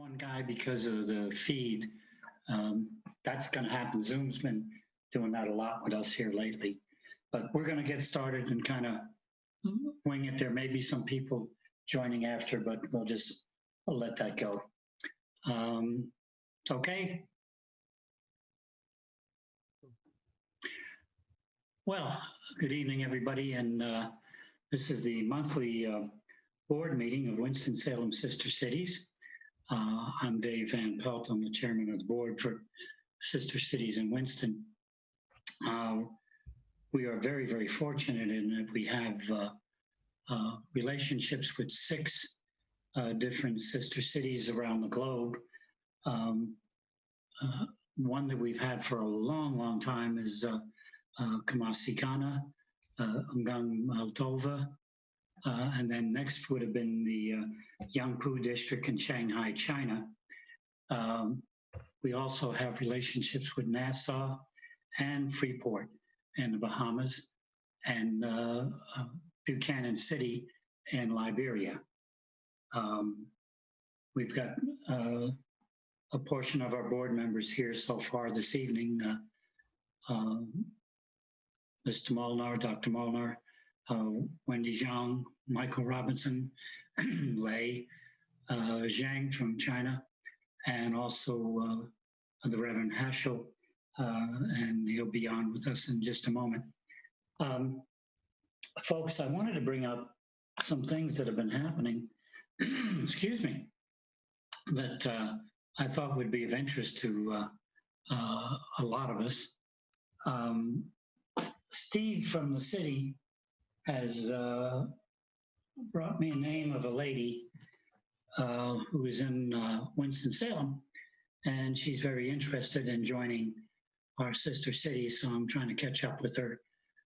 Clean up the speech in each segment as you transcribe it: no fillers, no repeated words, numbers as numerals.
one guy because of the feed. That's going to happen. Zoom's been doing that a lot with us here lately. But we're going to get started and kind of wing it. There may be some people joining after, but we'll let that go. Okay. Well, good evening, everybody. And this is the monthly board meeting of Winston-Salem Sister Cities. I'm Dave Van Pelt. I'm the chairman of the board for Sister Cities in Winston. We are very, very fortunate in that we have relationships with 6 different sister cities around the globe. One that we've had for a long, long time is Kumasi, Ghana, Ngang, Moldova, and then next would have been the Yangpu district in Shanghai, China. We also have relationships with Nassau and Freeport in the Bahamas and Buchanan City in Liberia. We've got a portion of our board members here so far this evening. Mr. Molnar, Dr. Molnar, Wendy Zhang, Michael Robinson, Lei Zhang from China, and also the Reverend Haschel, and he'll be on with us in just a moment. Folks, I wanted to bring up some things that have been happening, excuse me, that I thought would be of interest to a lot of us. Steve from the city has brought me a name of a lady who is in Winston-Salem, and she's very interested in joining our sister cities. So I'm trying to catch up with her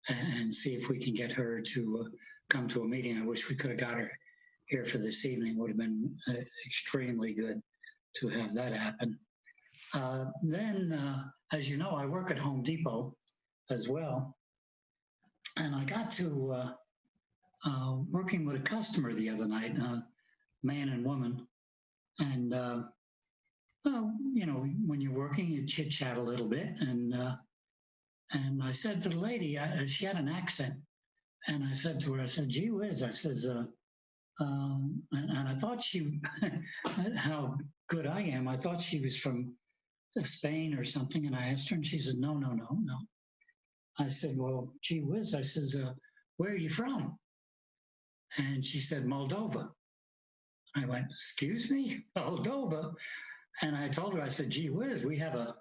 and see if we can get her to come to a meeting. I wish we could have got her here for this evening. It would have been extremely good to have that happen. Then, as you know, I work at Home Depot as well. And I got to working with a customer the other night, man and woman. And, you know, when you're working, you chit chat a little bit. And I said to the lady, she had an accent. And I said to her, I said, gee whiz, I says, and I thought she, how good I am, I thought she was from Spain or something. And I asked her, and she said, no. I said, well, gee whiz, I says, where are you from? And she said, Moldova. I went, excuse me, Moldova? And I told her, I said, gee whiz, we have a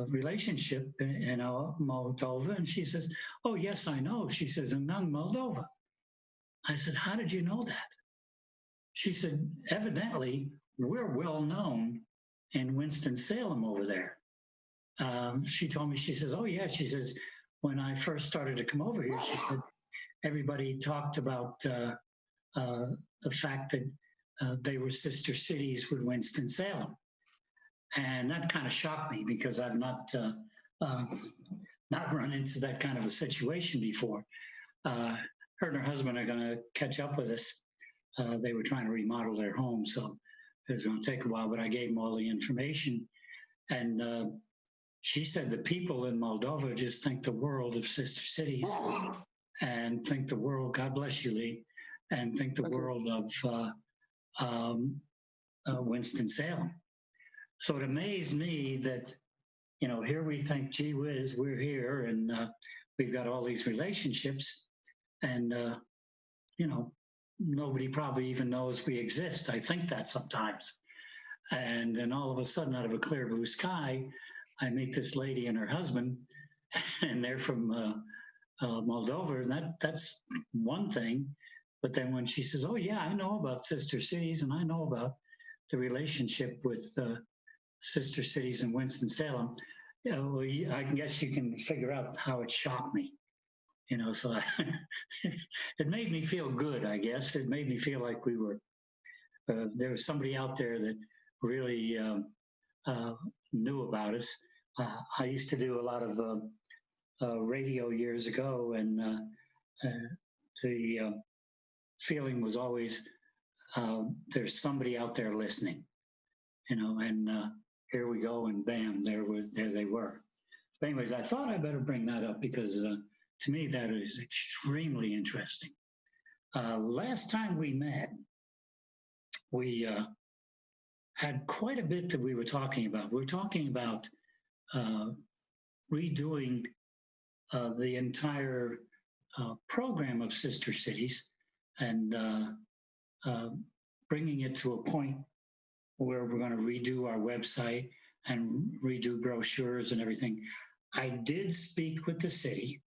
relationship in Moldova. And she says, oh, yes, I know. She says, in Moldova. I said, how did you know that? She said, evidently, we're well known in Winston-Salem over there. She told me, she says, oh, yeah, she says, when I first started to come over here, she said, everybody talked about the fact that they were sister cities with Winston-Salem. And that kind of shocked me because I've not run into that kind of a situation before. Her and her husband are going to catch up with us. They were trying to remodel their home, so it was going to take a while, but I gave them all the information. And she said the people in Moldova just think the world of sister cities and think the world, God bless you, Lee, and think the world of Winston-Salem. So it amazed me that, you know, here we think, gee whiz, we're here and we've got all these relationships and, you know, nobody probably even knows we exist. I think that sometimes. And then all of a sudden, out of a clear blue sky, I meet this lady and her husband, and they're from Moldova, and that's one thing. But then when she says, oh, yeah, I know about sister cities, and I know about the relationship with sister cities in Winston-Salem, you know, well, I guess you can figure out how it shocked me. You know, so it made me feel good, I guess. It made me feel like we were, there was somebody out there that really knew about us. I used to do a lot of radio years ago, and the feeling was always there's somebody out there listening. and here we go, and bam, there they were. But anyways, I thought I better bring that up because to me that is extremely interesting. Last time we met, we had quite a bit that we were talking about. We were talking about redoing the entire program of sister cities and bringing it to a point where we're going to redo our website and redo brochures and everything. I did speak with the city.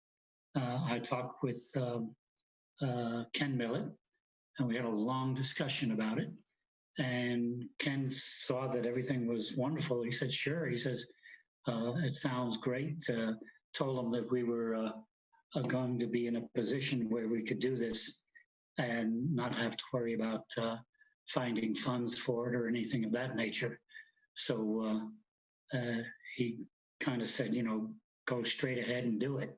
I talked with Ken Millett, and we had a long discussion about it. And Ken saw that everything was wonderful. He said, sure. He says, it sounds great. Told him that we were going to be in a position where we could do this and not have to worry about finding funds for it or anything of that nature. So he kind of said, go straight ahead and do it.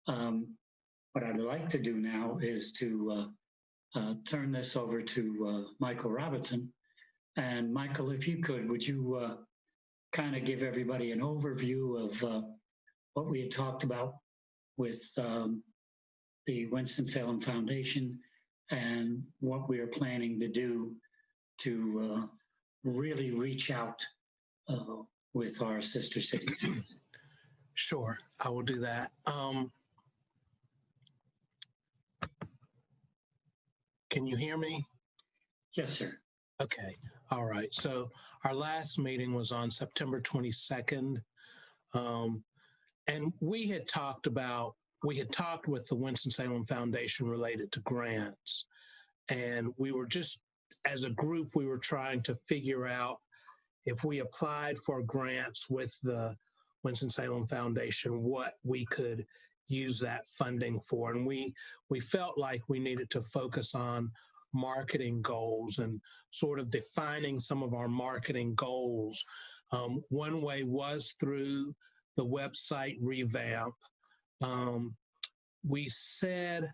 What I'd like to do now is to turn this over to Michael Robertson. And Michael, if you could, would you kind of give everybody an overview of what we had talked about with the Winston-Salem Foundation and what we are planning to do to really reach out with our sister cities? Sure, I will do that. Can you hear me? Yes, sir. Okay. All right. So our last meeting was on September 22nd. And we had talked with the Winston-Salem Foundation related to grants. And we were just, as a group, we were trying to figure out if we applied for grants with the Winston-Salem Foundation, what we could use that funding for. And we felt like we needed to focus on marketing goals and sort of defining some of our marketing goals. One way was through the website revamp. We said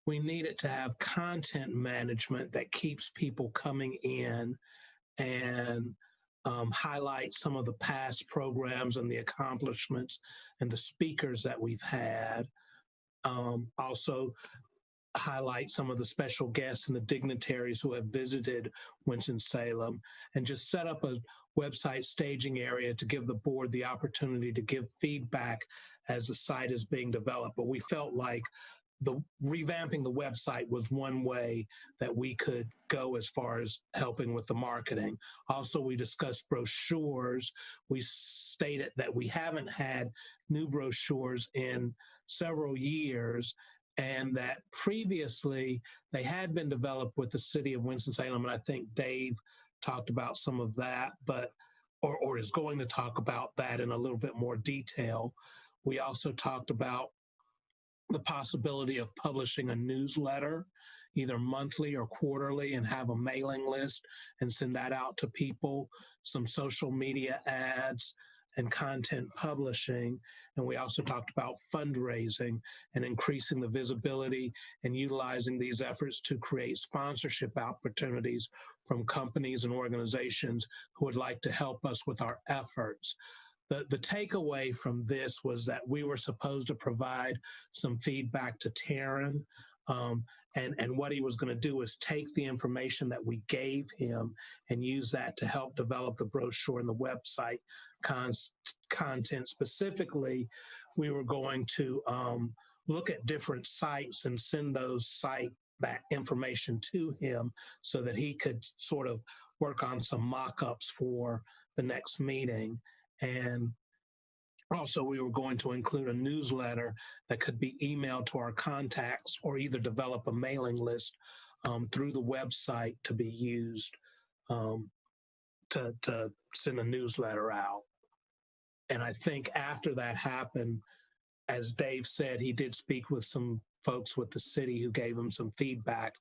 we needed to have content management that keeps people coming in and highlight some of the past programs and the accomplishments and the speakers that we've had. Also highlight some of the special guests and the dignitaries who have visited Winston-Salem, and just set up a website staging area to give the board the opportunity to give feedback as the site is being developed. But we felt like revamping the website was one way that we could go as far as helping with the marketing. Also, we discussed brochures. We stated that we haven't had new brochures in several years, and that previously they had been developed with the city of Winston-Salem, and I think Dave talked about some of that, or is going to talk about that in a little bit more detail. We also talked about the possibility of publishing a newsletter, either monthly or quarterly, and have a mailing list and send that out to people, some social media ads and content publishing. And we also talked about fundraising and increasing the visibility and utilizing these efforts to create sponsorship opportunities from companies and organizations who would like to help us with our efforts. The takeaway from this was that we were supposed to provide some feedback to Taryn, and what he was going to do was take the information that we gave him and use that to help develop the brochure and the website content. Specifically, we were going to look at different sites and send those that information to him so that he could sort of work on some mock-ups for the next meeting. And also, we were going to include a newsletter that could be emailed to our contacts, or either develop a mailing list through the website to be used to send a newsletter out. And I think after that happened, as Dave said, he did speak with some folks with the city who gave him some feedback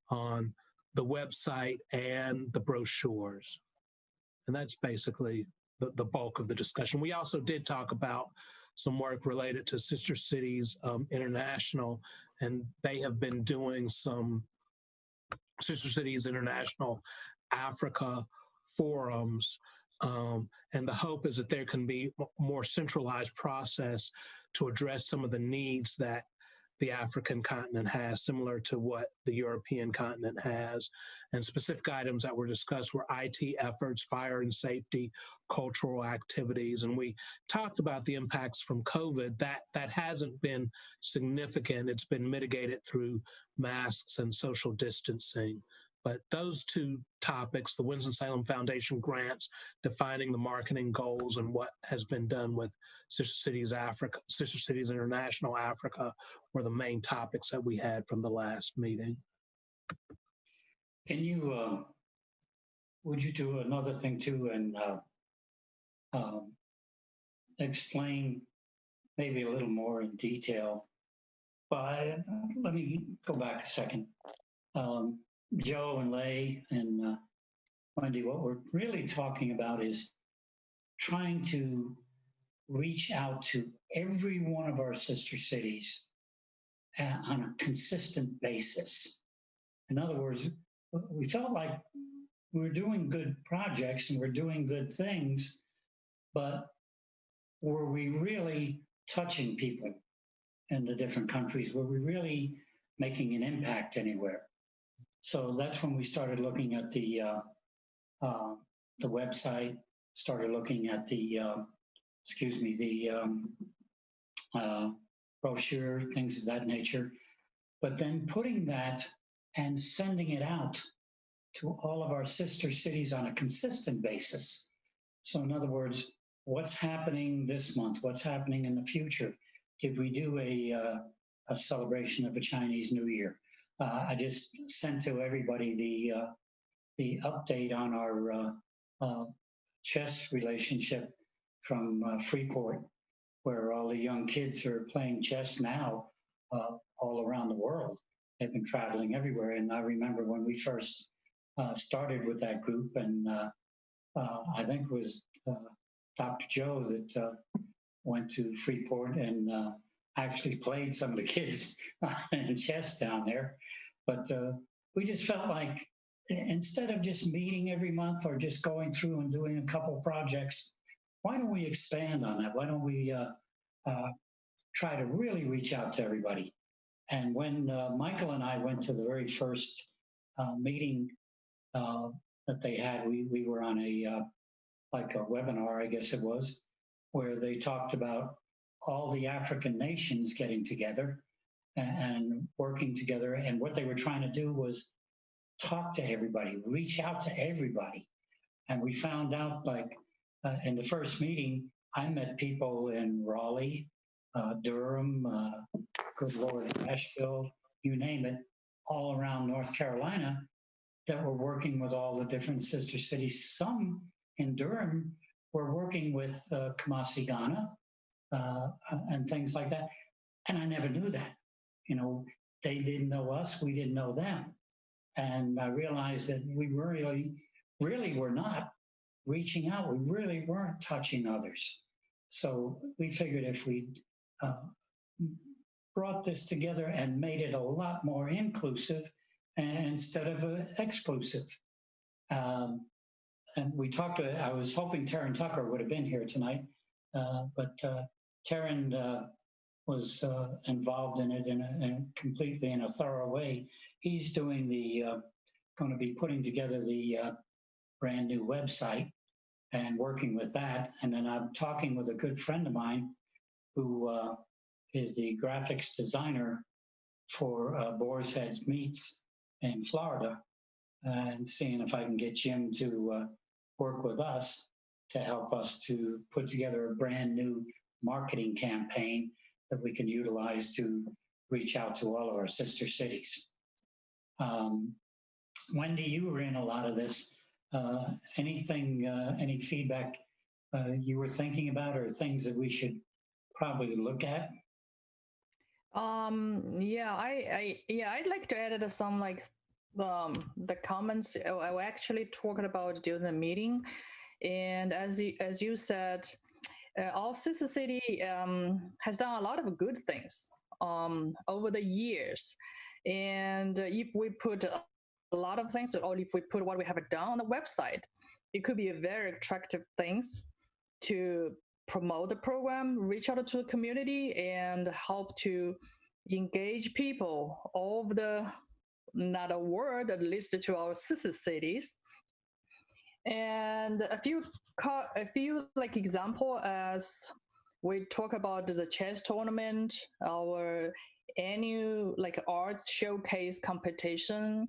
on the website and the brochures. And that's basically the bulk of the discussion. We also did talk about some work related to Sister Cities International, and they have been doing some Sister Cities International Africa forums. And the hope is that there can be more centralized process to address some of the needs that the African continent has, similar to what the European continent has. And specific items that were discussed were IT efforts, fire and safety, cultural activities. And we talked about the impacts from COVID. That hasn't been significant. It's been mitigated through masks and social distancing. But those two topics, the Winston-Salem Foundation grants, defining the marketing goals, and what has been done with Sister Cities Africa, Sister Cities International Africa, were the main topics that we had from the last meeting. Can you, would you do another thing too and explain maybe a little more in detail? But let me go back a second. Joe and Lay and Wendy, what we're really talking about is trying to reach out to every one of our sister cities on a consistent basis. In other words, we felt like we were doing good projects and we're doing good things, but were we really touching people in the different countries? Were we really making an impact anywhere? So that's when we started looking at the website, started looking at the brochure, things of that nature, but then putting that and sending it out to all of our sister cities on a consistent basis. So in other words, what's happening this month? What's happening in the future? Did we do a celebration of a Chinese New Year? I just sent to everybody the update on our chess relationship from Freeport, where all the young kids are playing chess now all around the world. They've been traveling everywhere. And I remember when we first started with that group, and I think it was Dr. Joe that went to Freeport and actually played some of the kids in chess down there. But we just felt like instead of just meeting every month or just going through and doing a couple projects, why don't we expand on that? Why don't we try to really reach out to everybody? And when Michael and I went to the very first meeting that they had, we were on like a webinar, I guess it was, where they talked about all the African nations getting together and working together. And what they were trying to do was talk to everybody, reach out to everybody. And we found out, like in the first meeting, I met people in Raleigh, Durham, good Lord, Asheville, you name it, all around North Carolina that were working with all the different sister cities. Some in Durham were working with Kumasi, Ghana, and things like that. And I never knew that. You know, they didn't know us, we didn't know them. And I realized that we really were not reaching out. We really weren't touching others. So we figured if we brought this together and made it a lot more inclusive instead of exclusive. And we talked to, I was hoping Taryn Tucker would have been here tonight, but Taryn was involved in it completely in a thorough way. He's doing going to be putting together the brand new website and working with that. And then I'm talking with a good friend of mine who is the graphics designer for Boar's Heads Meats in Florida, and seeing if I can get Jim to work with us to help us to put together a brand new marketing campaign that we can utilize to reach out to all of our sister cities. Wendy, you were in a lot of this. Anything, any feedback you were thinking about, or things that we should probably look at? Yeah, I'd like to add some like the comments I actually talked about during the meeting. And as you said, our sister city has done a lot of good things over the years. And if we put a lot of things, or if we put what we have done on the website, it could be a very attractive things to promote the program, reach out to the community, and help to engage people all over not a world, at least to our sister cities. And a few like example, as we talk about the chess tournament, our annual like arts showcase competition,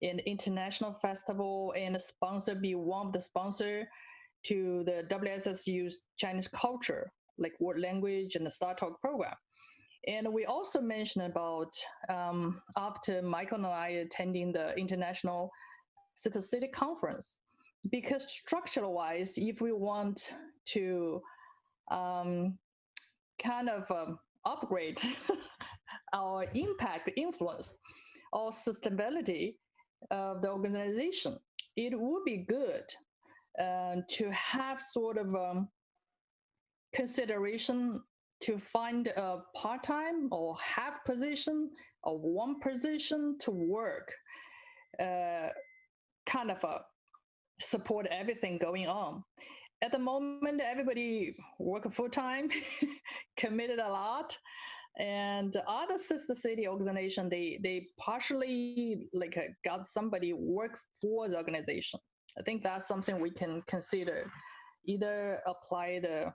an international festival, and a sponsor be one of the sponsor to the WSSU's Chinese culture, like word language and the Star Talk program. And we also mentioned about after Michael and I attending the International City Conference, because structural wise, if we want to kind of upgrade our impact, influence, or sustainability of the organization, it would be good to have sort of consideration to find a part-time or half position or one position to work, kind of support everything going on. At the moment, everybody work full-time, committed a lot, and other sister city organization, they partially like got somebody work for the organization. I think that's something we can consider. Either apply the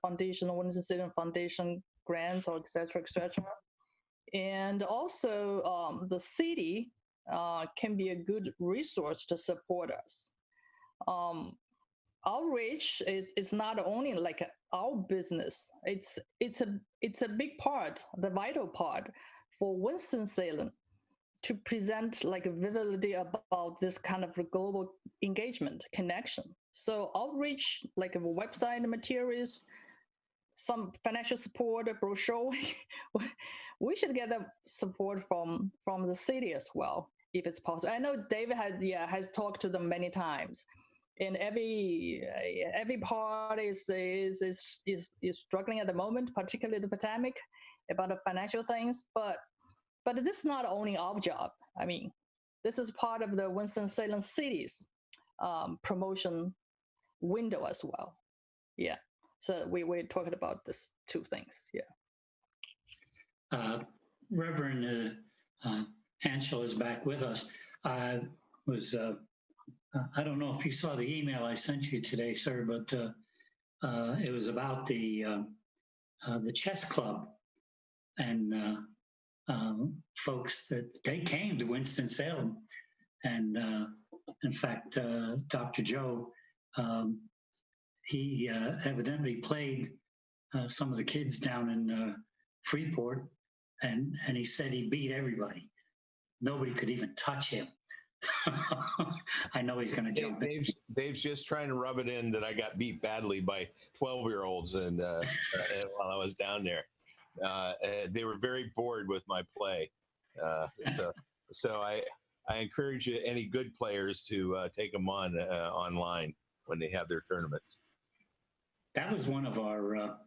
foundation, Winston-Salem Foundation grants, or et cetera. And also the city can be a good resource to support us. Outreach is not only like our business. It's a big part, the vital part for Winston-Salem to present like vividly about this kind of global engagement connection. So outreach, like a website materials, some financial support, a brochure. We should get the support from the city as well, if it's possible. I know David has talked to them many times, and every part is struggling at the moment, particularly the pandemic, about the financial things. But this is not only our job. I mean, this is part of the Winston-Salem city's promotion window as well. Yeah. So we're talking about this two things. Yeah. Reverend Anshel is back with us. I was, I don't know if you saw the email I sent you today, sir, but it was about the chess club and folks that they came to Winston-Salem. And in fact, Dr. Joe, he evidently played some of the kids down in Freeport, and he said he beat everybody. Nobody could even touch him. I know he's going to jump in. Dave's just trying to rub it in that I got beat badly by 12-year-olds and while I was down there. They were very bored with my play. So I encourage any good players to take them on online when they have their tournaments. That was one of our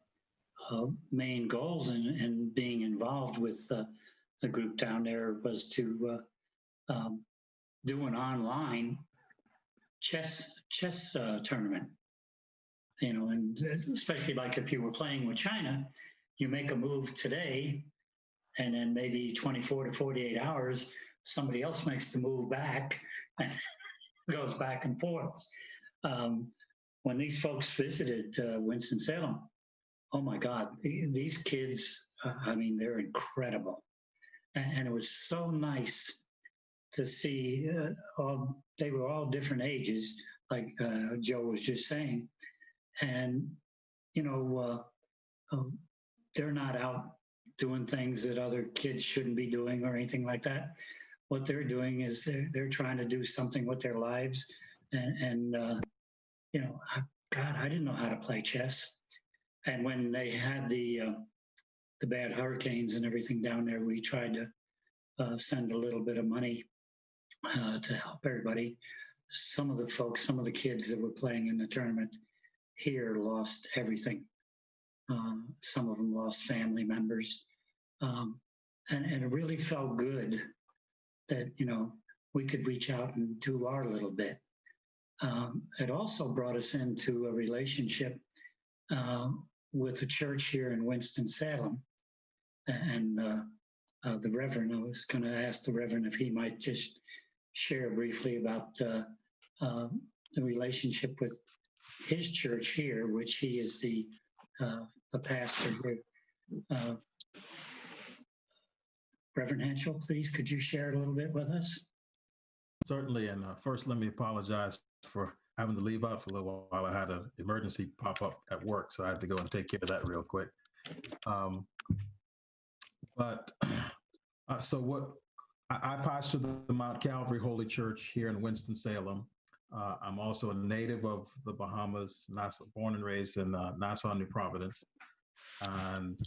main goals in being involved with the group down there, was to do an online chess tournament. And especially like if you were playing with China, you make a move today, and then maybe 24 to 48 hours, somebody else makes the move back and goes back and forth. When these folks visited Winston-Salem, oh my God, these kids, I mean, they're incredible. And it was so nice to see they were all different ages, like Joe was just saying. And, they're not out doing things that other kids shouldn't be doing or anything like that. What they're doing is they're trying to do something with their lives. And God, I didn't know how to play chess. And when they had the bad hurricanes and everything down there, we tried to send a little bit of money to help everybody. Some of the kids that were playing in the tournament here lost everything. Some of them lost family members. And it really felt good that, we could reach out and do our little bit. It also brought us into a relationship with a church here in Winston-Salem. And the Reverend, I was going to ask the Reverend if he might just share briefly about the relationship with his church here, which he is the pastor here. Reverend Henschel, please, could you share a little bit with us? Certainly, and first let me apologize for having to leave out for a little while. I had an emergency pop up at work, so I had to go and take care of that real quick. So what I pastor the Mount Calvary Holy Church here in Winston-Salem. I'm also a native of the Bahamas, born and raised in Nassau, New Providence. And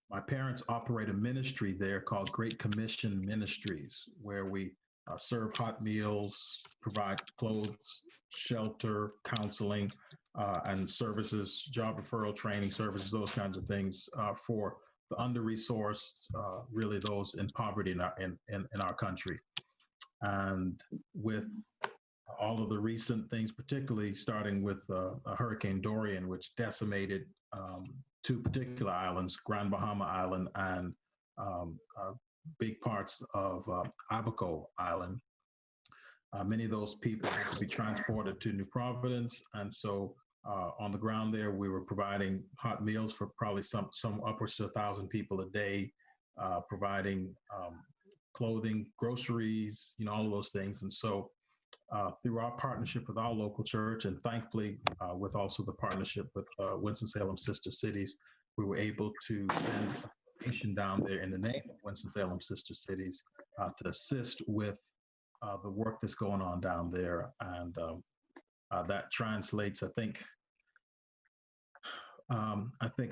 my parents operate a ministry there called Great Commission Ministries, where we serve hot meals, provide clothes, shelter, counseling, and services, job referral training services, those kinds of things for the under-resourced, really those in poverty in our country. And with all of the recent things, particularly starting with Hurricane Dorian, which decimated two particular islands, Grand Bahama Island and big parts of Abaco Island. Many of those people had to be transported to New Providence. And so on the ground there, we were providing hot meals for probably some upwards to 1,000 people a day, providing clothing, groceries, all of those things. And so through our partnership with our local church, and thankfully with also the partnership with Winston-Salem Sister Cities, we were able to send a donation down there in the name of Winston-Salem Sister Cities to assist with the work that's going on down there. And that translates, I think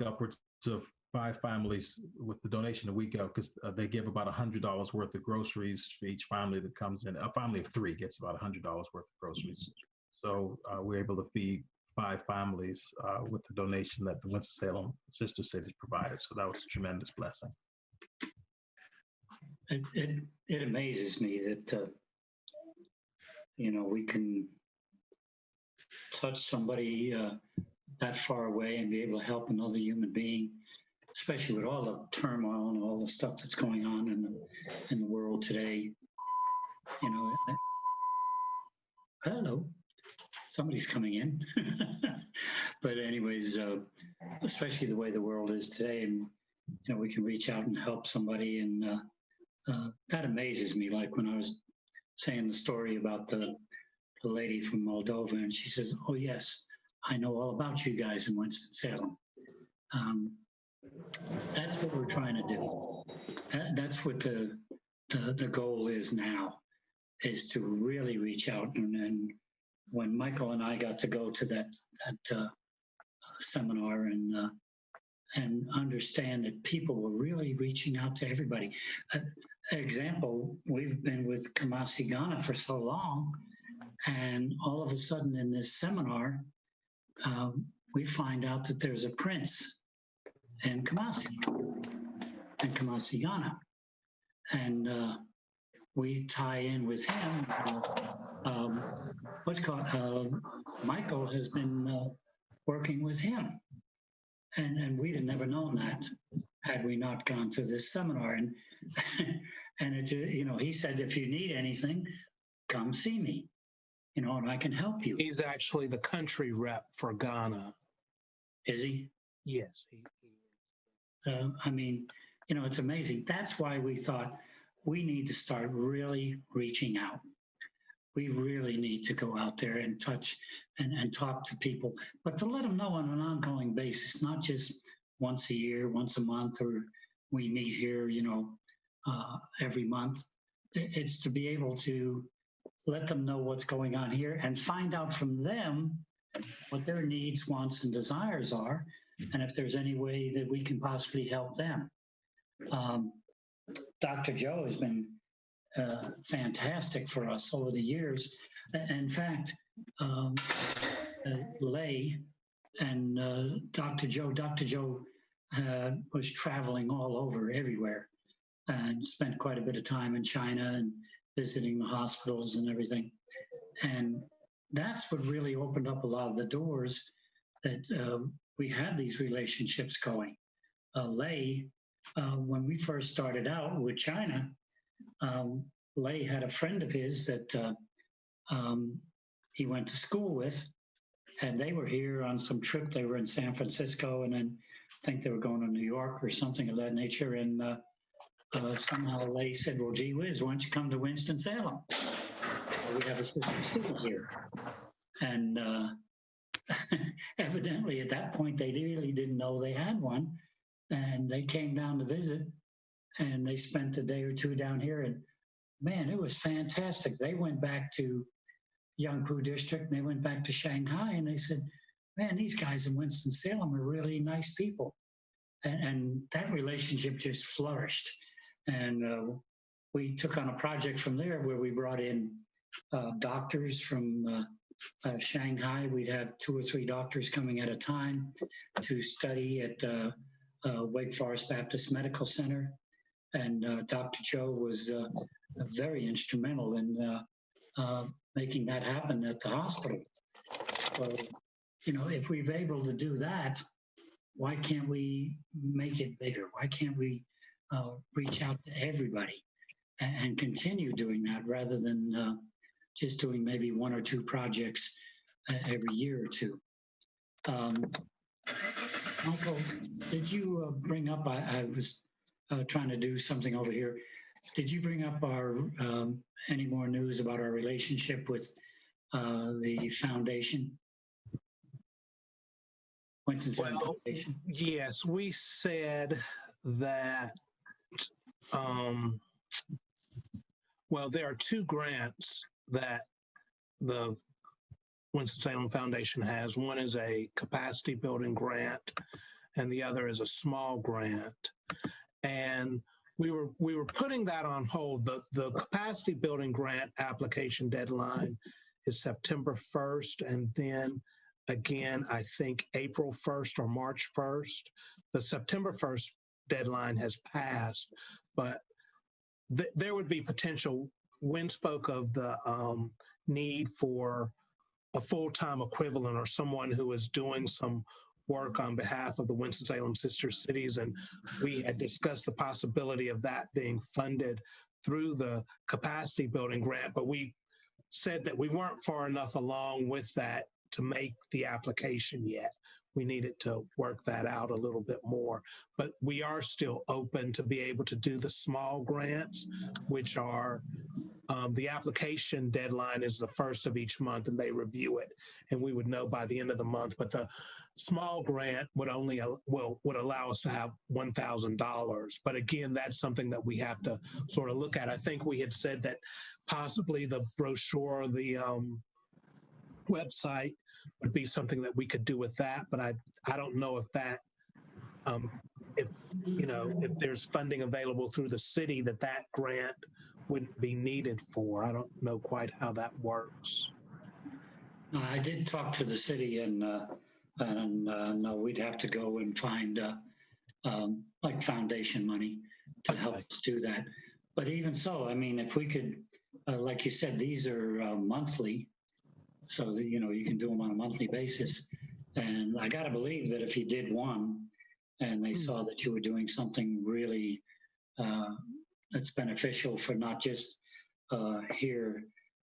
upwards of 5 families with the donation that we go, because they give about $100 worth of groceries for each family that comes in. A family of 3 gets about $100 worth of groceries. So we're able to feed 5 families with the donation that the Winston-Salem Sister Cities provided. So that was a tremendous blessing. It amazes me that, we can touch somebody that far away and be able to help another human being, especially with all the turmoil and all the stuff that's going on in the world today. Hello, somebody's coming in. But anyways, especially the way the world is today, and we can reach out and help somebody, and that amazes me. Like when I was saying the story about the lady from Moldova, and she says, "Oh yes, I know all about you guys in Winston-Salem." That's what we're trying to do. That's what the goal is now, is to really reach out. And when Michael and I got to go to that seminar and understand that people were really reaching out to everybody. Example, we've been with Kumasi, Ghana for so long, and all of a sudden in this seminar, we find out that there's a prince in Kumasi, Ghana. And we tie in with him. Michael has been working with him. And we'd have never known that had we not gone to this seminar. And he said, if you need anything, come see me, and I can help you. He's actually the country rep for Ghana. Is he? Yes. It's amazing. That's why we thought we need to start really reaching out. We really need to go out there and touch and talk to people, but to let them know on an ongoing basis, not just once a year, once a month, or we meet here, every month. It's to be able to let them know what's going on here and find out from them what their needs, wants, and desires are, and if there's any way that we can possibly help them. Dr. Joe has been fantastic for us over the years. In fact, Lay and Dr. Joe was traveling all over, everywhere, and spent quite a bit of time in China and visiting the hospitals and everything. And that's what really opened up a lot of the doors that we had these relationships going. Lay, when we first started out with China, Lay had a friend of his that he went to school with, and they were here on some trip. They were in San Francisco, and then I think they were going to New York or something of that nature. And somehow Lay said, well, gee whiz, why don't you come to Winston-Salem? We have a sister city here. And evidently at that point, they really didn't know they had one. And they came down to visit, and they spent a day or two down here. And man, it was fantastic. They went back to Yangpu district, and they went back to Shanghai, and they said, man, these guys in Winston-Salem are really nice people. And that relationship just flourished. And we took on a project from there where we brought in doctors from Shanghai. We'd have 2 or 3 doctors coming at a time to study at Wake Forest Baptist Medical Center. And Dr. Cho was very instrumental in making that happen at the hospital. So, you know, if we're able to do that, why can't we make it bigger? Why can't we reach out to everybody and continue doing that rather than just doing maybe 1 or 2 projects every year or two? Michael, did you bring up, I was trying to do something over here. Did you bring up our any more news about our relationship with the foundation? Winston-Salem Foundation? Yes, we said that, well, there are 2 grants that the Winston-Salem Foundation has. One is a capacity building grant, and the other is a small grant. And we were putting that on hold. The capacity building grant application deadline is September 1st, and then again, I think April 1st or March 1st. The September 1st deadline has passed, but there would be potential. Wynn spoke of the need for a full-time equivalent or someone who is doing some work on behalf of the Winston-Salem sister cities, and we had discussed the possibility of that being funded through the capacity building grant, but we said that we weren't far enough along with that to make the application yet. We needed to work that out a little bit more, but we are still open to be able to do the small grants, which are the application deadline is the 1st of each month, and they review it, and we would know by the end of the month. But the small grant would only would allow us to have $1,000. But again, that's something that we have to sort of look at. I think we had said that possibly the brochure, the website would be something that we could do with that, but I don't know if that if there's funding available through the city that grant wouldn't be needed for. I don't know quite how that works. I did talk to the city, and no, we'd have to go and find like foundation money to help us do that. But even so, I mean, if we could, like you said, these are monthly, so that, you can do them on a monthly basis. And I got to believe that if you did one and they saw that you were doing something really that's beneficial for not just here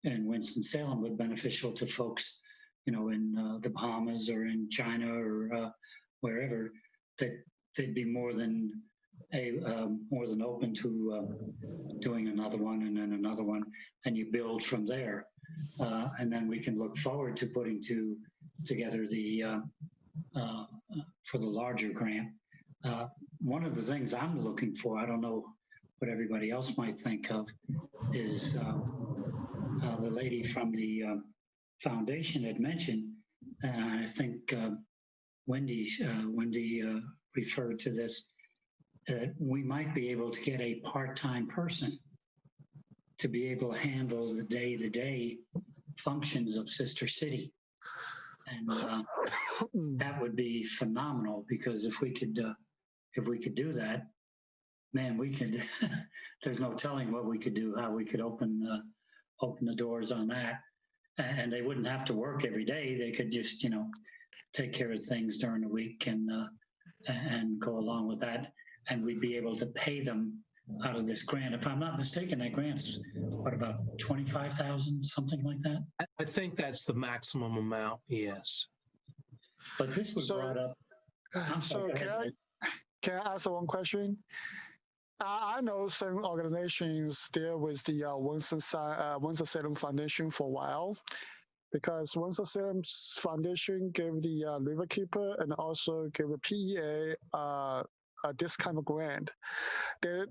in Winston-Salem, but beneficial to folks, in the Bahamas or in China or wherever, that they'd be more than open to doing another one and then another one, and you build from there. And then we can look forward to putting together the for the larger grant. One of the things I'm looking for, I don't know what everybody else might think of, is the lady from the foundation had mentioned, and I think Wendy referred to this, that we might be able to get a part-time person to be able to handle the day-to-day functions of Sister City. And that would be phenomenal, because if we could do that, man, we could, there's no telling what we could do, how we could open the doors on that. and they wouldn't have to work every day. They could just, take care of things during the week and go along with that. And we'd be able to pay them out of this grant. If I'm not mistaken, that grant's what, about 25,000, something like that? I think that's the maximum amount, yes. But this was brought up. So can I ask one question? I know some organizations deal with the Winston-Salem Foundation for a while, because Winston-Salem Foundation gave the Riverkeeper and also gave the PEA this kind of grant. They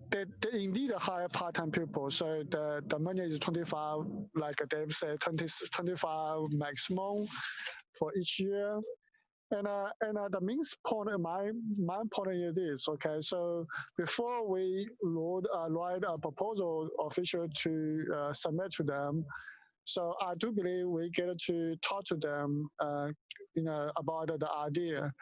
indeed hire part-time people, so the money is 25, like Dave said, 25 maximum for each year. And the main point, my point is this, okay? So before we write a proposal official to submit to them, so I do believe we get to talk to them, about the idea.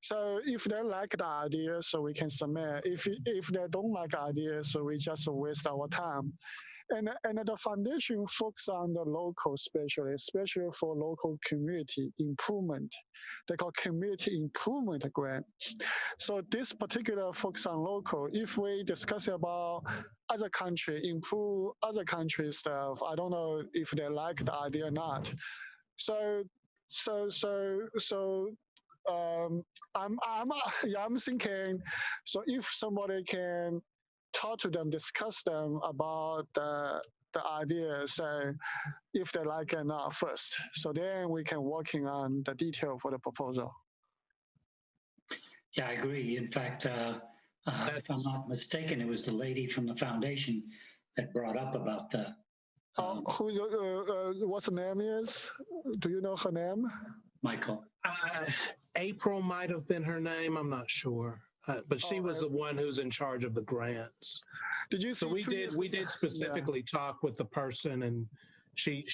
So if they like the idea, so we can submit. If they don't like the idea, so we just waste our time. And the foundation focuses on the local, especially for local community improvement. They call community improvement grant. So this particular focus on local. If we discuss about other country, improve other country stuff, I don't know if they like the idea or not. I'm thinking, so if somebody can talk to them, discuss them about the idea, so if they like it or not first. So then we can working on the detail for the proposal. Yeah, I agree. In fact, if I'm not mistaken, it was the lady from the foundation that brought up about the. What's the name is? Do you know her name? Michael. April might have been her name. I'm not sure. But she was the one who's in charge of the grants. Did you? So we did specifically talk with the person, and she,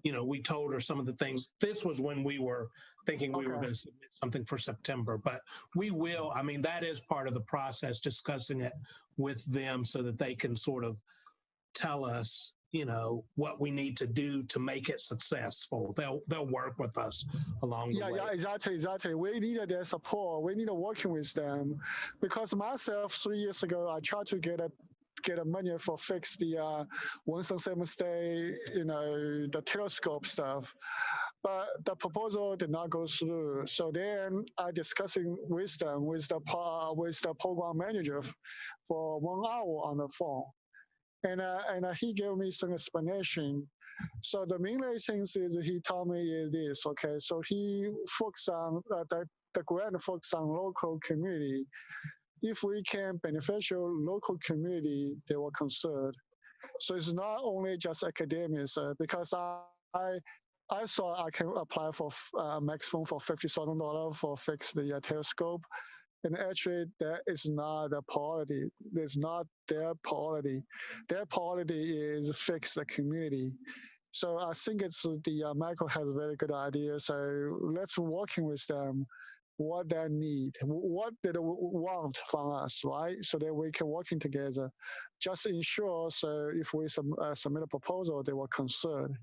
we told her some of the things. This was when we were thinking we were going to submit something for September, but we will. I mean, that is part of the process, discussing it with them so that they can sort of tell us, what we need to do to make it successful. They'll work with us along the way. Yeah, exactly. We needed their support. We needed working with them, because myself 3 years ago I tried to get a money for fix the Winston-Salem State, the telescope stuff, but the proposal did not go through. So then I discussing with them with the program manager for 1 hour on the phone. And he gave me some explanation. So the main things is he told me is this, okay? So he focused on the grant focus on local community. If we can beneficial local community, they were concerned. So it's not only just academics, because I saw I can apply for maximum for $50,000 for fix the telescope. And actually, that is not the priority. It's not their priority. Their priority is fix the community. So I think it's Michael has a very good idea. So let's working with them, what they need, what they want from us, right? So that we can working together. Just ensure, so if we submit a proposal, they were concerned.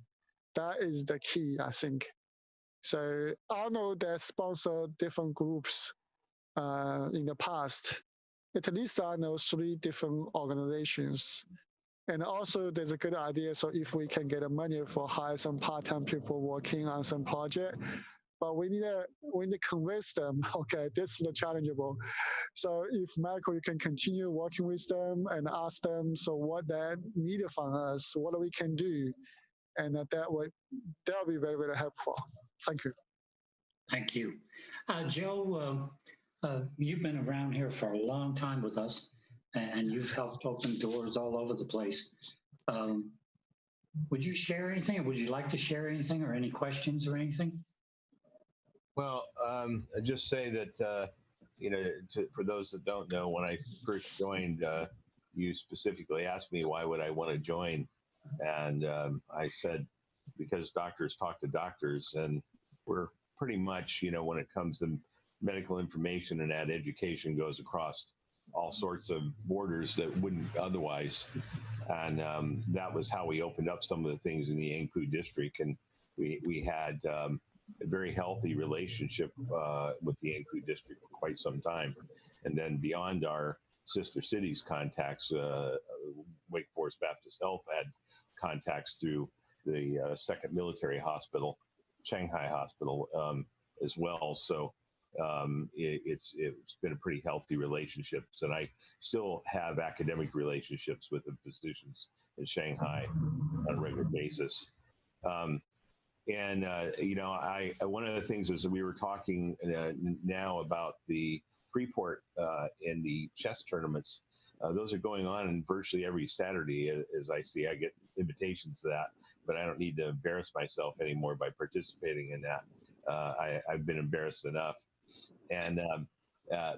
That is the key, I think. So I know that sponsor different groups in the past. At least I know 3 different organizations. And also there's a good idea. So if we can get money for hire some part-time people working on some project, but we need to convince them, okay, this is the challengeable. So if Michael, you can continue working with them and ask them, so what they need from us, what we can do. And that'll be very, very helpful. Thank you. Thank you. Joe, you've been around here for a long time with us, and you've helped open doors all over the place. Would you share anything, or would you like to share anything, or any questions or anything? Well, I just say that, for those that don't know, when I first joined, you specifically asked me why would I want to join. And I said, because doctors talk to doctors, and we're pretty much, when it comes to medical information and that education goes across all sorts of borders that wouldn't otherwise. And that was how we opened up some of the things in the Yangpu district. And we had a very healthy relationship with the Yangpu district for quite some time. And then beyond our sister cities contacts, Wake Forest Baptist Health had contacts through the Second Military Hospital, Shanghai Hospital, as well. So it's been a pretty healthy relationships, and I still have academic relationships with the physicians in Shanghai on a regular basis. You know, one of the things is that we were talking now about the Freeport and the chess tournaments. Those are going on virtually every Saturday, as I see. I get invitations to that, but I don't need to embarrass myself anymore by participating in that. I've been embarrassed enough. And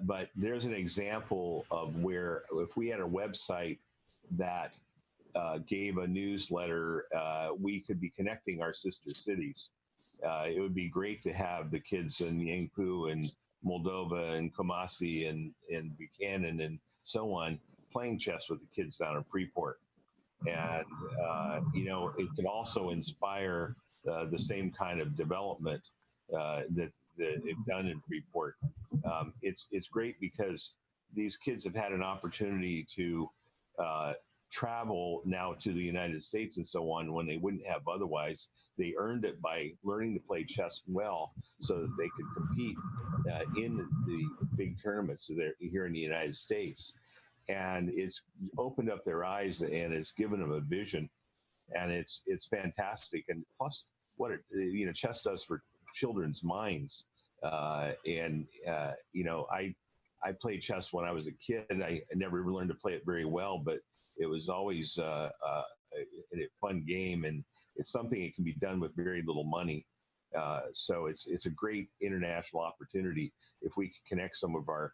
but there's an example of where if we had a website that gave a newsletter, we could be connecting our sister cities. It would be great to have the kids in Yangpu and Moldova and Kumasi and Buchanan and so on playing chess with the kids down in Freeport. And, you know, it could also inspire the same kind of development that they've done in Freeport. It's great because these kids have had an opportunity to travel now to the United States and so on when they wouldn't have otherwise. They earned it by learning to play chess well so that they could compete in the big tournaments here in the United States. And it's opened up their eyes and it's given them a vision, and it's fantastic. And plus, what you know, chess does for children's minds. You know, I played chess when I was a kid. I never learned to play it very well, but it was always a fun game, and it's something that can be done with very little money. So it's a great international opportunity if we can connect some of our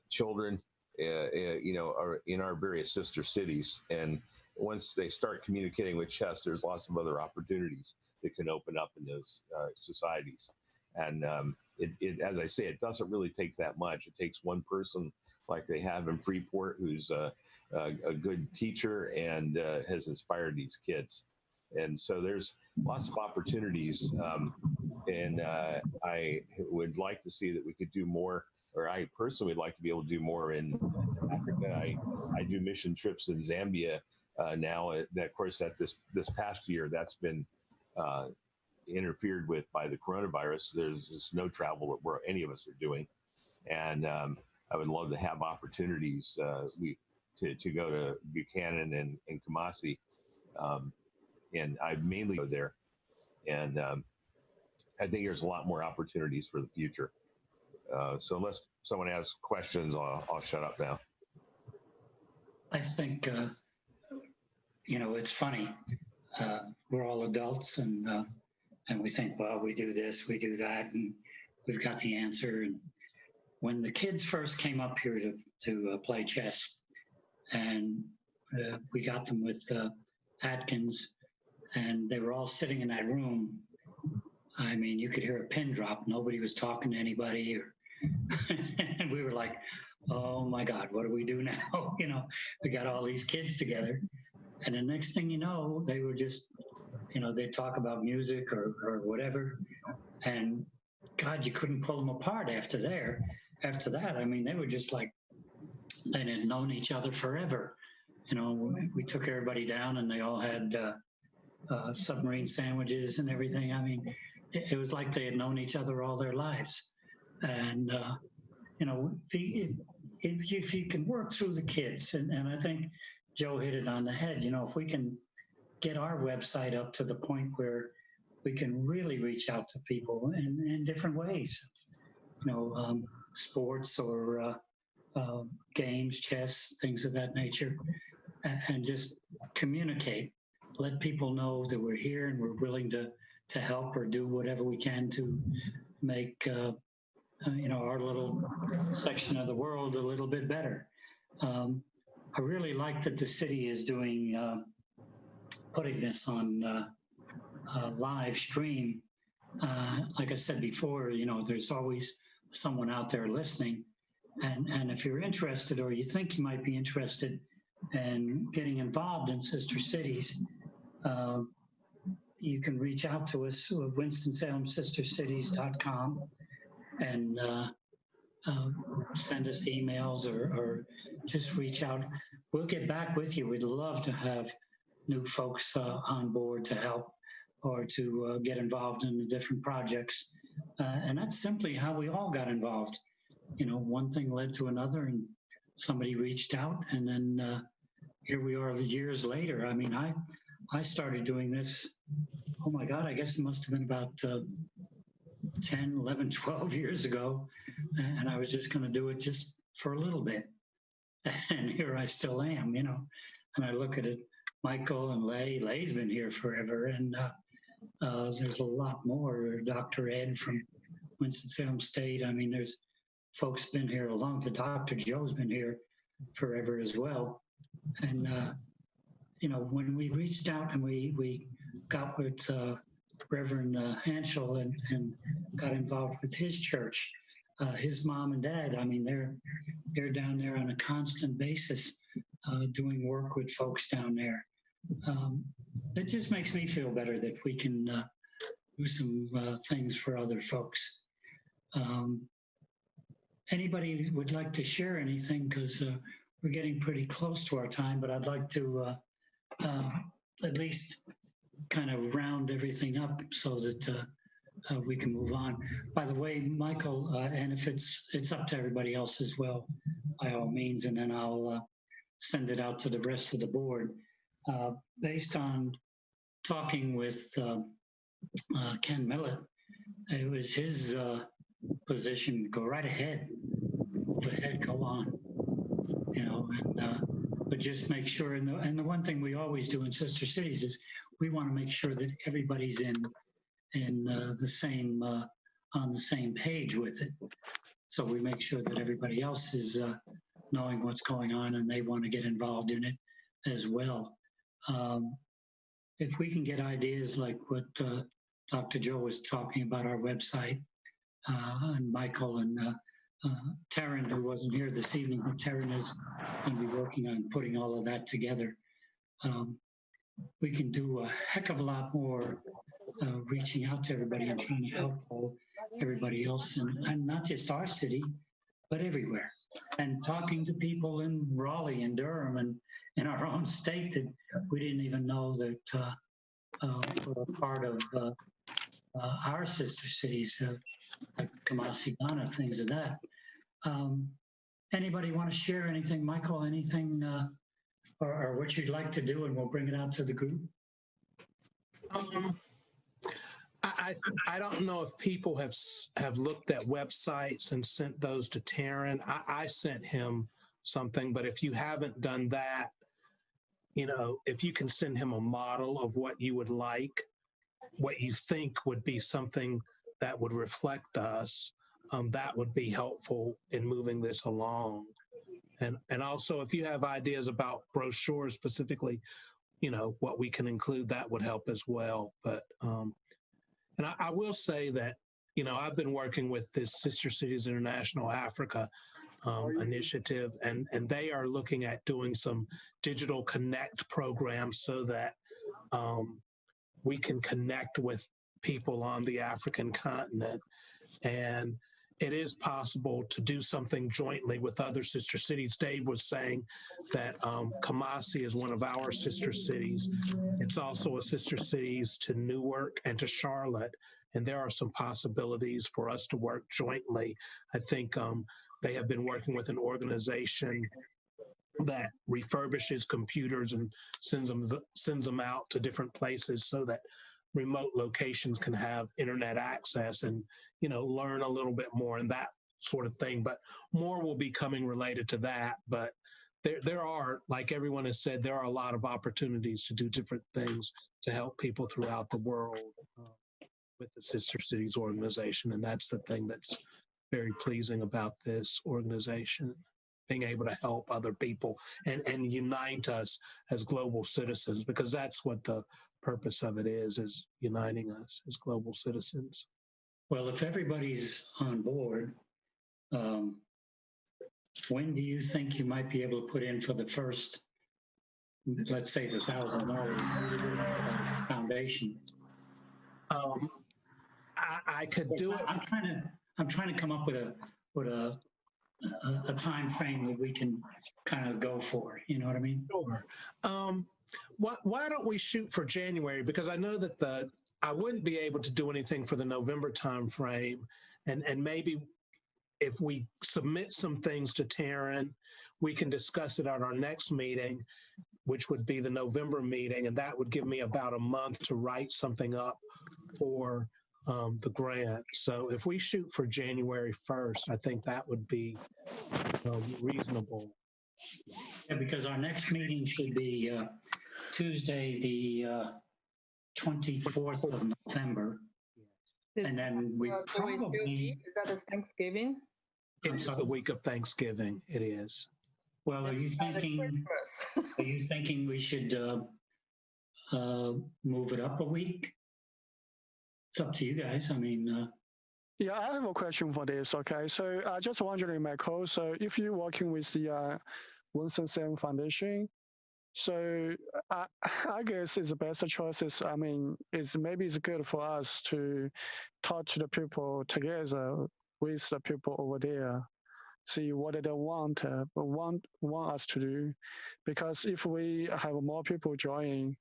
children, you know, in our various sister cities. And once they start communicating with chess, there's lots of other opportunities that can open up in those societies. And as I say, it doesn't really take that much. It takes one person like they have in Freeport who's a good teacher and has inspired these kids. And so there's lots of opportunities. And I would like to see that we could do more, or I personally would like to be able to do more in Africa. I do mission trips in Zambia now. Of course, this past year, that's been interfered with by the coronavirus. There's just no travel that any of us are doing. And I would love to have opportunities to go to Buchanan and Kumasi. And I mainly go there. And I think there's a lot more opportunities for the future. So unless someone has questions, I'll shut up now. I think, you know, it's funny. We're all adults, and we think, well, we do this, we do that, and we've got the answer. And when the kids first came up here to play chess, and we got them with Atkins, and they were all sitting in that room. I mean, you could hear a pin drop. Nobody was talking to anybody, and we were like, oh my God, what do we do now? You know, we got all these kids together, and the next thing you know, they were just, you know, they'd talk about music or whatever, and God, you couldn't pull them apart after that. I mean, they were just like, they had known each other forever. You know, we took everybody down, and they all had submarine sandwiches and everything. I mean, it was like they had known each other all their lives. And, you know, if you can work through the kids, and I think Joe hit it on the head, you know, if we can get our website up to the point where we can really reach out to people in different ways, you know, sports or games, chess, things of that nature, and just communicate, let people know that we're here and we're willing to help or do whatever we can to make, you know, our little section of the world a little bit better. I really like that the city is doing, putting this on live stream. Like I said before, you know, there's always someone out there listening, And if you're interested or you think you might be interested in getting involved in sister cities, you can reach out to us at winston-salemcitygovernment.com and send us emails or just reach out. We'll get back with you. We'd love to have new folks on board to help or to get involved in the different projects. And that's simply how we all got involved. You know, one thing led to another and somebody reached out, and then here we are years later. I mean, I started doing this, oh my God, I guess it must have been about 10, 11, 12 years ago. And I was just going to do it just for a little bit. And here I still am, you know. And I look at it, Michael and Lay's been here forever. And there's a lot more. Dr. Ed from Winston-Salem State. I mean, there's folks been here a long time. Dr. Joe's been here forever as well. And, you know, when we reached out and we got with Reverend Hanschel and got involved with his church, his mom and dad, I mean, they're down there on a constant basis doing work with folks down there. It just makes me feel better that we can do some things for other folks. Anybody would like to share anything, because we're getting pretty close to our time, but I'd like to at least kind of round everything up so that we can move on. By the way, Michael, and if it's up to everybody else as well, by all means, and then I'll send it out to the rest of the board. Based on talking with Ken Millett, it was his position, go right ahead, move ahead, go on, you know, and but just make sure, and the one thing we always do in sister cities is we want to make sure that everybody's in the same on the same page with it. So we make sure that everybody else is knowing what's going on and they want to get involved in it as well. If we can get ideas like what Dr. Joe was talking about, our website, and Michael and Taryn, who wasn't here this evening, but Taryn is going to be working on putting all of that together. We can do a heck of a lot more reaching out to everybody and trying to help everybody else, and not just our city, but everywhere. And talking to people in Raleigh and Durham and in our own state that we didn't even know that were a part of our sister cities, like Kamasi, Ghana, things of that. Anybody want to share anything, Michael, anything or what you'd like to do, and we'll bring it out to the group? I don't know if people have looked at websites and sent those to Taryn. I sent him something, but if you haven't done that, you know, if you can send him a model of what you would like, what you think would be something that would reflect us, that would be helpful in moving this along. And also, if you have ideas about brochures specifically, you know, what we can include, that would help as well. But and I will say that, you know, I've been working with this Sister Cities International Africa initiative, and they are looking at doing some digital connect programs so that we can connect with people on the African continent. And it is possible to do something jointly with other sister cities. Dave was saying that Kamasi is one of our sister cities. It's also a sister cities to Newark and to Charlotte. And there are some possibilities for us to work jointly. I think they have been working with an organization that refurbishes computers and sends them out to different places so that remote locations can have internet access and, you know, learn a little bit more and that sort of thing. But more will be coming related to that. But there are, like everyone has said, there are a lot of opportunities to do different things to help people throughout the world with the Sister Cities organization. And that's the thing that's very pleasing about this organization, being able to help other people and unite us as global citizens, because that's what the purpose of it is uniting us as global citizens. Well, if everybody's on board, when do you think you might be able to put in for the first, let's say the $1,000 foundation? I could do it. I'm trying to come up with a time frame that we can kind of go for. You know what I mean? Sure. Why don't we shoot for January? Because I know that I wouldn't be able to do anything for the November time frame, and maybe if we submit some things to Taryn, we can discuss it at our next meeting, which would be the November meeting, and that would give me about a month to write something up for the grant. So if we shoot for January 1st, I think that would be reasonable. Yeah, because our next meeting should be Tuesday, the 24th of November. And then we probably... Is that is Thanksgiving? It's the week of Thanksgiving. It is. Well, are you thinking we should move it up a week? It's up to you guys. I mean... Yeah, I have a question for this. Okay, so I just wondering, Michael, so if you're working with the Winston-Salem Foundation, so I guess it's the best choices. I mean, maybe it's good for us to talk to the people together with the people over there, see what they want us to do, because if we have more people join,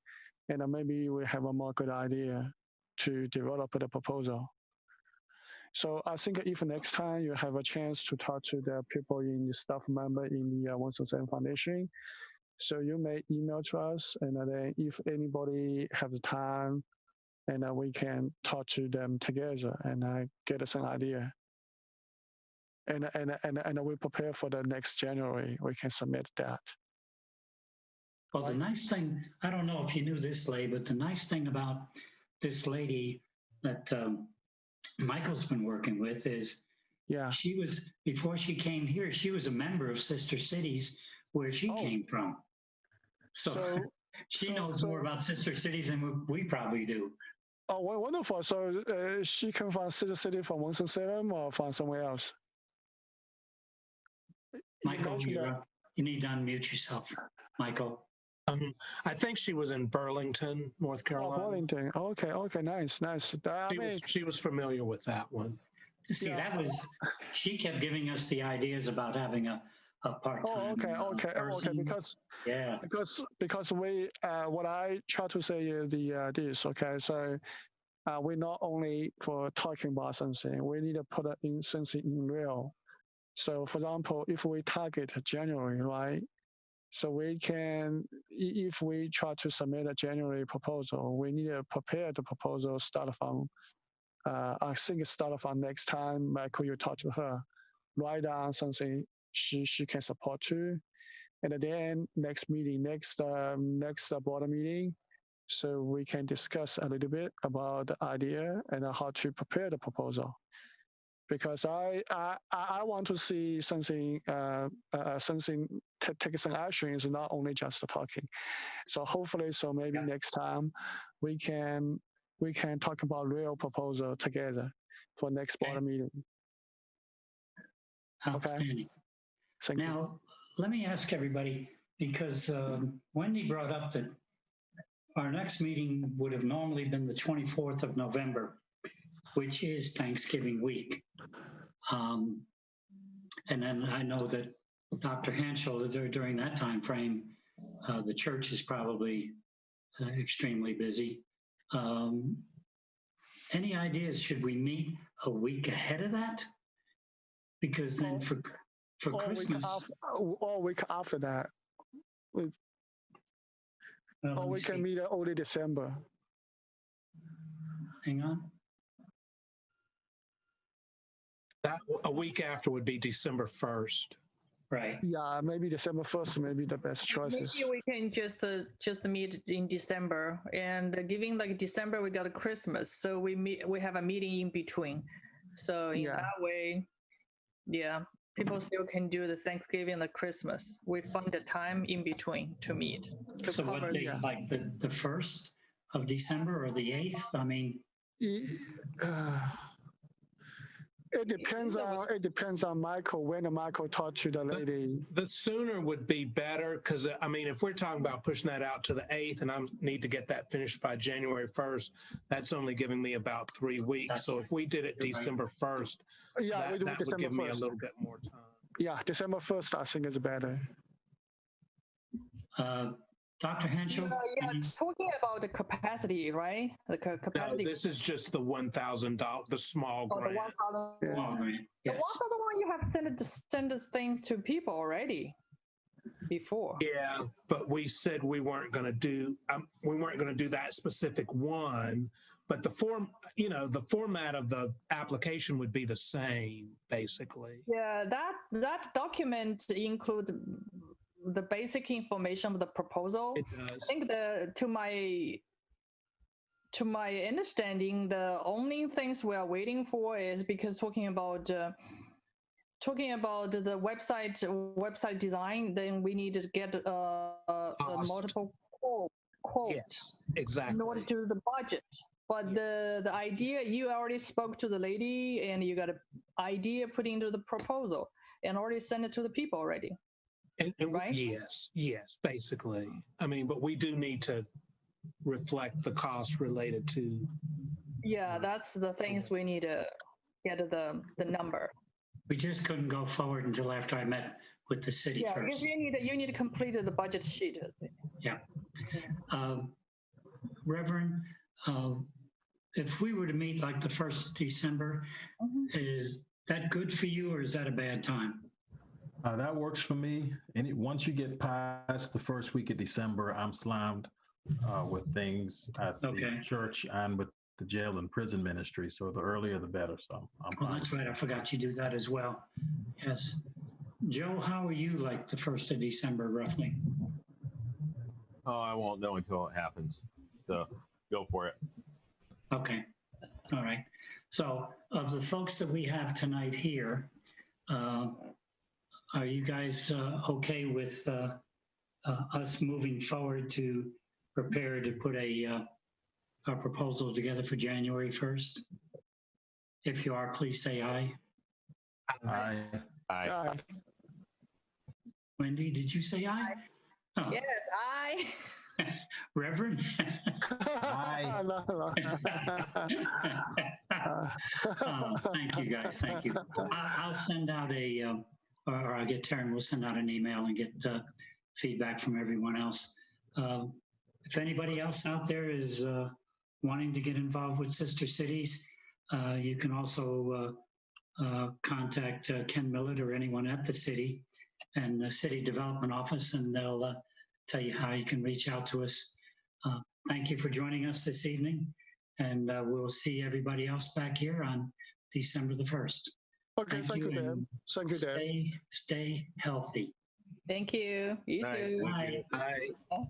and maybe we have a more good idea to develop the proposal. So I think if next time you have a chance to talk to the people in the staff member in the Winston-Salem Foundation, so you may email to us, and then if anybody has time, and we can talk to them together and get us an idea. And we prepare for the next January, we can submit that. Well, the nice thing, I don't know if you knew this, Lay, but the nice thing about this lady that Michael's been working with is, she was, before she came here, she was a member of Sister Cities where she came from. So she knows more about Sister Cities than we probably do. Oh, well, wonderful. So she came from Sister City, from Winston-Salem, or from somewhere else? Michael, you need to unmute yourself, Michael. I think she was in Burlington, North Carolina. Oh, Burlington. Okay, nice. She was familiar with that one. See, that was, she kept giving us the ideas about having a part-time person. Because we, what I try to say is this, okay, so we not only for talking about something, we need to put it in something in real. So for example, if we target January, right? So we can, if we try to submit a January proposal, we need to prepare the proposal start from, I think start from next time, Michael, you talk to her, write down something she can support to. And then next meeting, next board meeting, so we can discuss a little bit about the idea and how to prepare the proposal. Because I want to see something take some action. Is not only just talking. So hopefully, maybe next time we can talk about real proposal together for next board meeting. Outstanding. Okay. Now, let me ask everybody, because Wendy brought up that our next meeting would have normally been the 24th of November, which is Thanksgiving week. And then I know that Dr. Hanschel, during that time frame, the church is probably extremely busy. Any ideas? Should we meet a week ahead of that? Because then for Christmas... Or week after that. Or we can meet only December. Hang on. That a week after would be December 1st. Right. Yeah, maybe December 1st may be the best choices. Maybe we can just meet in December, and giving like December we got a Christmas, so we have a meeting in between. So in that way, people still can do the Thanksgiving and the Christmas. We find the time in between to meet. So what date, like the 1st of December or the 8th? I mean, It depends on Michael, when Michael talked to the lady. The sooner would be better, because I mean, if we're talking about pushing that out to the 8th and I need to get that finished by January 1st, that's only giving me about 3 weeks. So if we did it December 1st, Yeah, we do that would December give me a 1st. little bit more time. Yeah, December 1st, I think is better. Dr. Henschel? Yeah, talking about the capacity, right? The No, capacity. this is just the $1,000, the small Oh, the grant. 1,000. Long grant, The yes. ones are the one you have sent the things to people already before. Yeah, but we said we weren't going to do that specific one, but the format of the application would be the same, basically. Yeah, that document includes the basic information of the proposal. It I does. think to my understanding, the only things we are waiting for is because talking about the website design, then we need to get multiple quotes Yes, exactly. in order to do the budget. But the idea, you already spoke to the lady and you got an idea put into the proposal and already sent it to the people already. And right? Yes, basically. I mean, but we do need to reflect the cost related to. Yeah, that's the things we need to get the number. We just couldn't go forward until after I met with the city Yeah, first. because you need to complete the budget sheet. Yeah. Reverend, if we were to meet like the 1st December, is that good for you or is that a bad time? That works for me. Once you get past the first week of December, I'm slammed with things at the church and with the jail and prison ministry. So the earlier the better. So I'm fine. Oh, that's right. I forgot you do that as well. Yes. Joe, how are you like the 1st of December, roughly? Oh, I won't know until it happens. So go for it. Okay. All right. So of the folks that we have tonight here, are you guys okay with us moving forward to prepare to put a proposal together for January 1st? If you are, please say aye. Aye. Aye. Wendy, did you say aye? Oh. Yes, Reverend? Aye. Thank you, guys. Thank you. I'll send out or I'll get Taryn, we'll send out an email and get feedback from everyone else. If anybody else out there is wanting to get involved with Sister Cities, you can also contact Ken Millett or anyone at the city and the City Development Office, and they'll tell you how you can reach out to us. Thank you for joining us this evening, and we'll see everybody else back here on December the 1st. Okay, thank you, Dan. Thank you, Dan. Stay healthy. Thank you. You Night. too. Thank you. Bye.